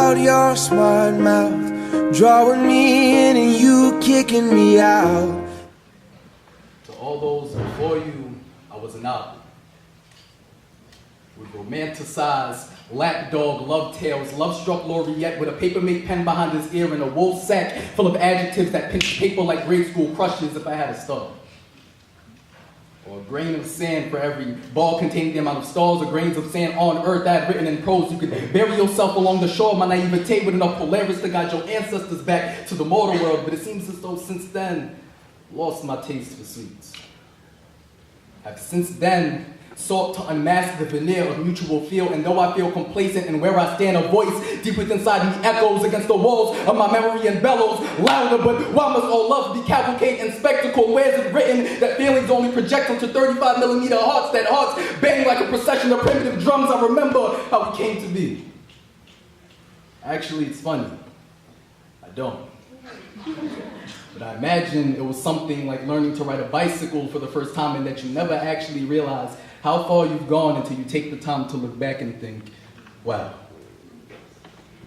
about your smart mouth, drawing me in and you kicking me out. To all those before you, I was an out. With romanticized lapdog love tales, love-struck laureate with a paper-made pen behind his ear and a wool sack full of adjectives that pinch paper like grade school crushes if I had a star. Or a grain of sand for every ball containing the amount of stars or grains of sand on earth I had written in prose. You could bury yourself along the shore of my naivete with enough Polaris to guide your ancestors back to the mortal world. But it seems as though since then, lost my taste for sweets. I've since then sought to unmask the veneer of mutual feel, and though I feel complacent in where I stand, a voice deep within inside me echoes against the walls of my memory and bellows louder. But why must all love be cavalcade and spectacle? Where's it written that feelings only project onto 35mm hearts, that hearts bang like a procession of primitive drums? I remember how we came to be. Actually, it's funny. I don't. But I imagine it was something like learning to ride a bicycle for the first time, and that you never actually realize how far you've gone until you take the time to look back and think, wow.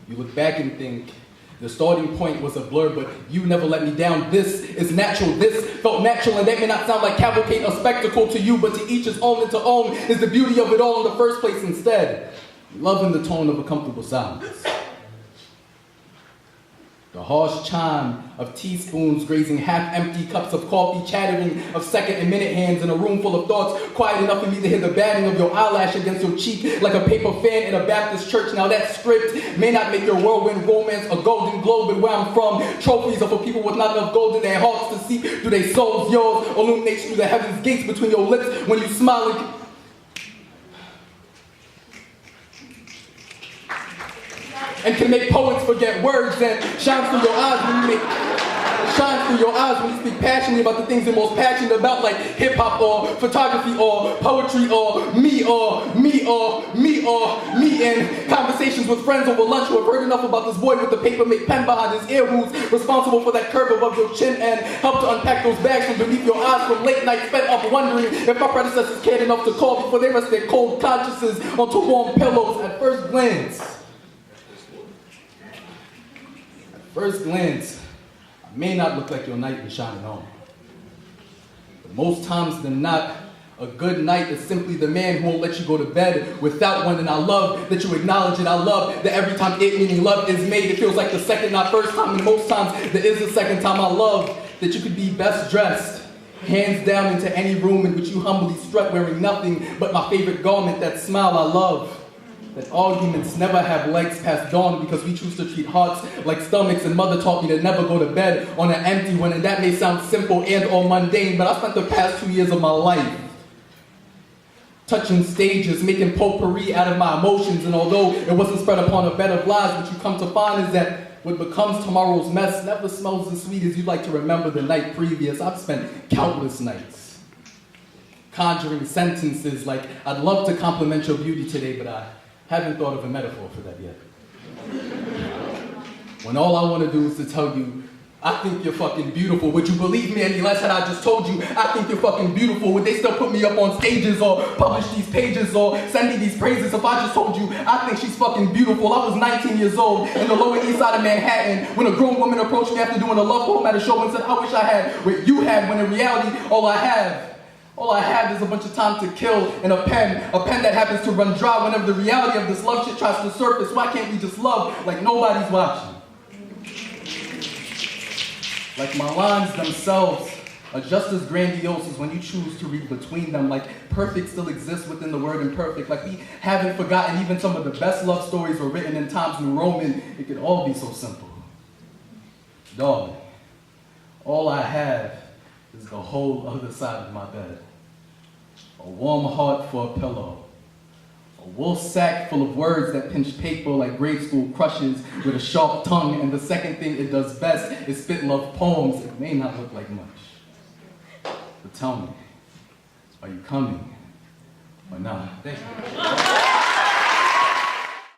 You look back and think, the starting point was a blur, but you never let me down. This is natural. This felt natural, and that may not sound like cavalcade or spectacle to you, but to each his own, and to own is the beauty of it all in the first place. Instead, loving the tone of a comfortable silence. The harsh chime of teaspoons grazing half-empty cups of coffee, chattering of second and minute hands in a room full of thoughts, quiet enough for me to hear the batting of your eyelash against your cheek like a paper fan in a Baptist church. Now that script may not make your whirlwind romance a golden globe, but where I'm from, trophies are for people with not enough gold in their hearts to seep through their souls. Yours illuminates through the heaven's gates between your lips when you smile and can make poets forget words, and shines through your eyes when you speak passionately about the things you're most passionate about, like hip-hop or photography or poetry or me in conversations with friends over lunch who have heard enough about this boy with the paper-made pen behind his ear who's responsible for that curve above your chin and help to unpack those bags from beneath your eyes from late nights spent up wondering if my predecessors cared enough to call before they rest their cold consciences onto warm pillows. At first glance, I may not look like your knight in shining armor. But most times than not, a good knight is simply the man who won't let you go to bed without one. And I love that you acknowledge it. I love that every time it, meaning love, is made, it feels like the second, not first time. And most times there is a second time. I love that you could be best dressed, hands down into any room in which you humbly strut, wearing nothing but my favorite garment, that smile. I love that arguments never have legs past dawn because we choose to treat hearts like stomachs, and mother taught me to never go to bed on an empty one, and that may sound simple and or mundane, but I spent the past 2 years of my life touching stages, making potpourri out of my emotions, and although it wasn't spread upon a bed of lies, what you come to find is that what becomes tomorrow's mess never smells as sweet as you'd like to remember the night previous. I've spent countless nights conjuring sentences like, I'd love to compliment your beauty today, but I haven't thought of a metaphor for that yet. When all I want to do is to tell you, I think you're fucking beautiful. Would you believe me any less had I just told you, I think you're fucking beautiful? Would they still put me up on stages or publish these pages or send me these praises if I just told you, I think she's fucking beautiful? I was 19 years old in the Lower East Side of Manhattan when a grown woman approached me after doing a love poem at a show and said, I wish I had what you had, when in reality, all I have is a bunch of time to kill and a pen that happens to run dry whenever the reality of this love shit tries to surface. Why can't we just love like nobody's watching? Like my lines themselves are just as grandiose as when you choose to read between them. Like perfect still exists within the word imperfect. Like we haven't forgotten even some of the best love stories were written in Times New Roman. It could all be so simple. Darling, all I have is the whole other side of my bed. A warm heart for a pillow. A wool sack full of words that pinch paper like grade school crushes with a sharp tongue. And the second thing it does best is spit love poems. It may not look like much. But tell me, are you coming or not? Thank you.